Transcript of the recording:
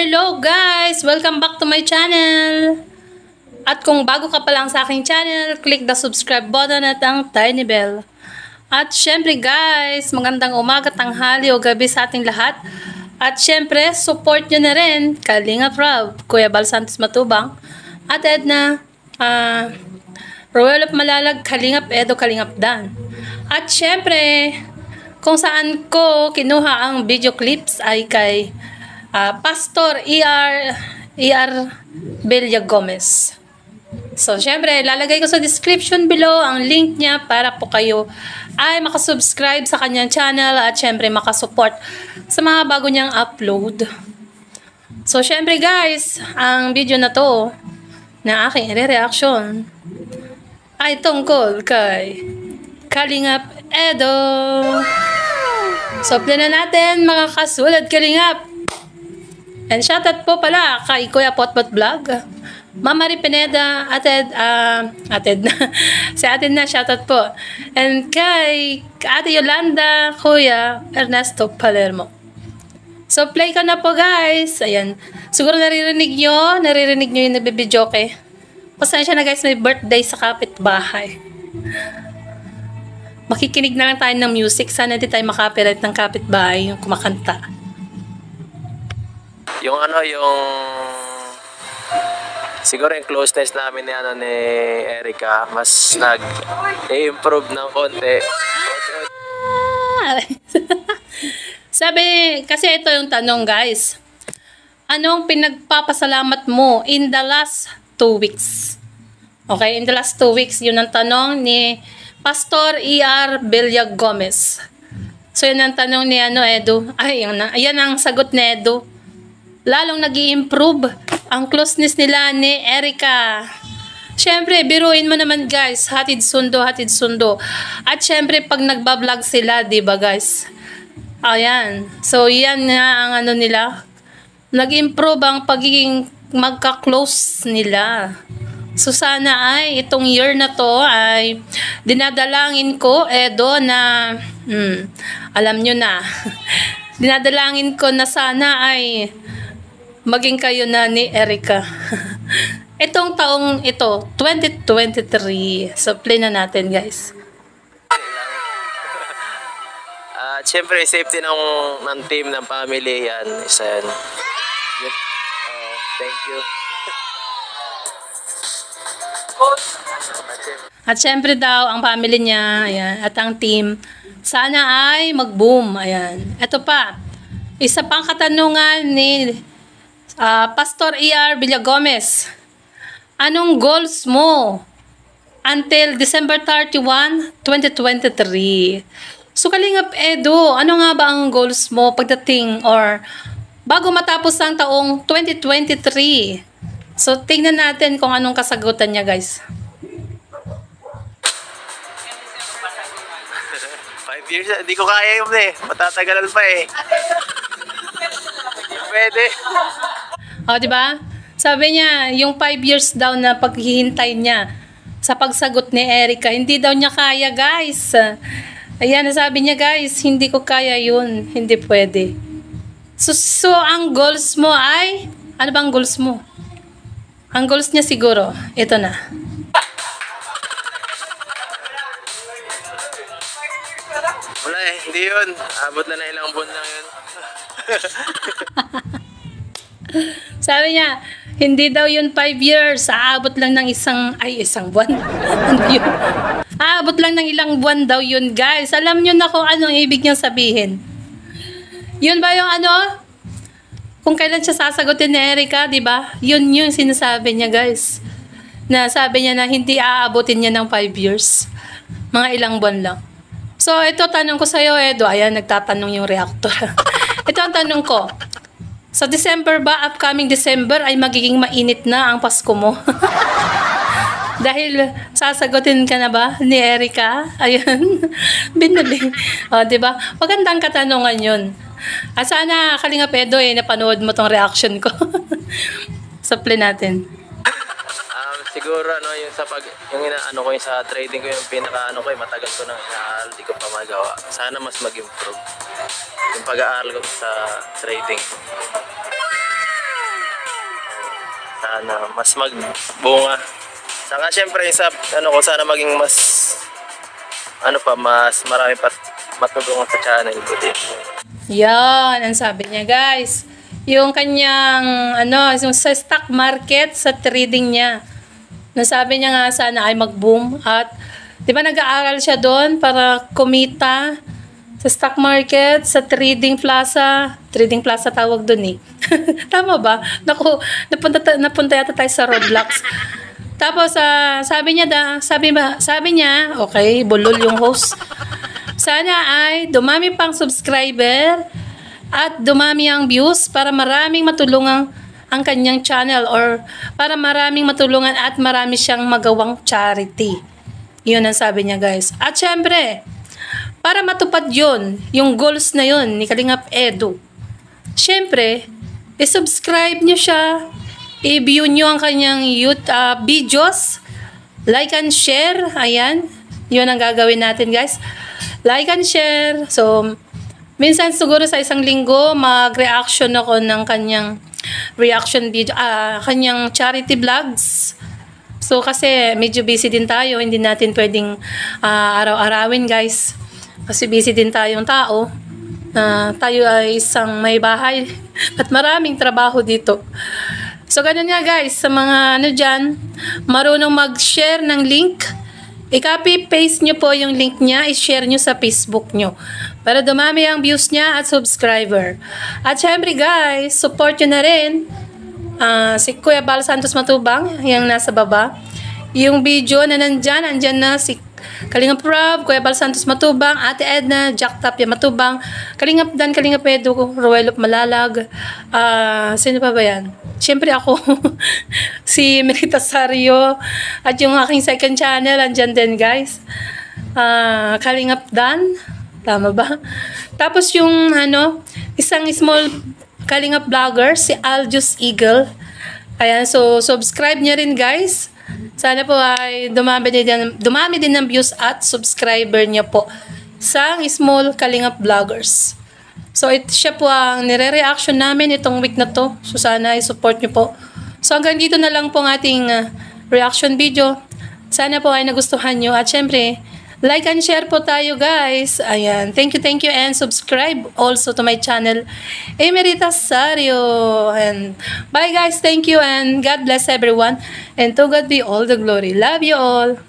Hello guys! Welcome back to my channel! At kung bago ka pa lang sa aking channel, click the subscribe button at ang tiny bell. At syempre guys, magandang umaga, tanghali o gabi sa ating lahat. At syempre, support nyo na rin Kalingap Rob, Kuya Bal Santos Matubang, at Edna, Royal of Malalag, Kalingap Edo, Kalingap Dan. At syempre, kung saan ko kinuha ang video clips ay kay Pastor E.R. Belia Gomez. So, syempre, lalagay ko sa description below ang link niya para po kayo ay makasubscribe sa kanyang channel at syempre makasupport sa mga bago niyang upload. So, syempre guys, ang video na to na aking re-reaction ay tungkol kay Kalingap Edo. So, plano natin mga kasulad Kalingap. And shoutout po pala kay Kuya Potpot Vlog, Mama Ripineda, Ated na, si Ated na, shoutout po. And kay Ate Yolanda, Kuya Ernesto Palermo. So play ka na po guys. Ayan, siguro naririnig nyo yung nagbibidyoke. Pasensya na guys, may birthday sa kapitbahay. Makikinig na lang tayo ng music. Sana hindi tayo makapiright ng kapitbahay yung kumakanta. Yung siguro yung closeness namin ni Erica mas nag-improve ng konti. Sabi, kasi ito yung tanong guys. Anong pinagpapasalamat mo in the last 2 weeks? Okay, in the last 2 weeks, yun ang tanong ni Pastor E.R. Belia Gomez. So yun ang tanong ni Edo. Ay, yan ang sagot ni Edo. Lalong nag-i-improve ang closeness nila ni Erica. Syempre, biruin mo naman guys, hatid sundo. At syempre, pag nagbablog sila, diba guys? Ayan. So, yan nga ang nila. Nag-improve ang pagiging magka-close nila. So, sana ay itong year na to ay dinadalangin ko, Edo, na alam nyo na. Dinadalangin ko na sana ay maging kayo na ni Erica. Itong taong ito, 2023. So, play na natin, guys. At syempre, safety ng team, ng family, yan. Isa yan. Thank you. At syempre daw, ang family niya, ayan, at ang team, sana ay mag-boom. Ayan. Ito pa, isa pang katanungan ni Pastor E.R. Belia Gomez. Anong goals mo until December 31, 2023? So, Kalingap Edo, ano nga ba ang goals mo pagdating or bago matapos ang taong 2023? So, tingnan natin kung anong kasagutan niya, guys. 5 years, hindi ko kaya yun matatagalan pa Hindi pwede. O, diba? Sabi niya, yung 5 years daw na paghihintay niya sa pagsagot ni Erica, hindi daw niya kaya, guys. Ayan, sabi niya, guys, hindi ko kaya yun. Hindi pwede. So ang goals mo ay, ano bang goals mo? Ang goals niya siguro, ito na. Wala hindi yun. Abot na ilang buwan lang yun. Sabi niya, hindi daw yun 5 years, aabot lang ng isang buwan. Ano yun? Aabot lang ng ilang buwan daw yun, guys. Alam nyo na kung anong ibig niyang sabihin. Yun ba yung kung kailan siya sasagutin ni Erica, di ba? Yun yung sinasabi niya, guys. Na sabi niya na hindi aabotin niya ng 5 years. Mga ilang buwan lang. So, ito tanong ko sa'yo, Edo. Ayan, nagtatanong yung reactor. Ito ang tanong ko. Sa December ba, upcoming December, ay magiging mainit na ang Pasko mo? Dahil sasagutin ka na ba ni Erica? Ayun. Binali. O, diba? Magandang katanungan yun. At sana, Kalingap Edo, napanood mo tong reaction ko. Sa play natin. Siguro yung ko yung sa trading ko yung matagal ko nang inaaral, di ko pa magawa. Sana mas mag-improve yung pag-aaral ko sa trading. Sana mas magbunga. Saka syempre sa ano ko sana maging mas ano pa mas marami pa matulungan sa channel ko din. Yan, ang sabi niya guys. Yung kanyang ano, yung sa stock market, sa trading niya. Nasabi niya nga sana ay mag-boom at 'di ba nag-aaral siya doon para kumita sa stock market, sa trading plaza. Trading plaza tawag doon eh. Tama ba? Naku, napunta yata tayo sa Roblox. Tapos sabi niya, okay, bulol yung host. Sana ay dumami pang subscriber at dumami ang views para maraming matulungan ang kanyang channel or para maraming matulungan at marami siyang magawang charity. Yun ang sabi niya guys. At syempre, para matupad yun, yung goals na yun ni Kalingap Edu, syempre, i-subscribe nyo siya, i-view nyo ang kanyang videos, like and share, ayan, yun ang gagawin natin guys. Like and share. So, minsan siguro sa isang linggo, mag-reaction ako ng kanyang reaction video, kanyang charity vlogs. So, kasi medyo busy din tayo, hindi natin pwedeng araw-arawin guys. Kasi busy din tayong tao. Tayo ay isang may bahay at maraming trabaho dito. So, ganun nga guys, sa mga ano dyan, marunong mag-share ng link, i-copy, paste nyo po yung link niya, i-share nyo sa Facebook nyo para dumami ang views niya at subscriber. At syempre guys, support nyo na rin si Kuya Bal Santos Matubang, yung nasa baba. Yung video na andyan na si Kalingap Rob, Kuya Bal Santos Matubang, Ate Edna, Jack Tapia Matubang, Kalingap Dan, Kalingap Edu, Ruelop Malalag, sino pa ba yan? Siyempre ako, si Merita Sario, at yung aking second channel, andyan din guys. Kalingap Dan, tama ba? Tapos yung isang small Kalingap vlogger, si Aljus Eagle. Ayan, so subscribe nyo rin guys. Sana po ay dumami din ng views at subscriber niya po sa small Kalingap vloggers. So siya po ang nire-reaction namin itong week na to. So sana i-support niyo po. So hanggang dito na lang po ang ating reaction video. Sana po ay nagustuhan niyo at syempre like and share po tayo guys. Ayan, thank you and subscribe also to my channel Emerita Sario. And bye guys, thank you and God bless everyone and to God be all the glory. Love you all.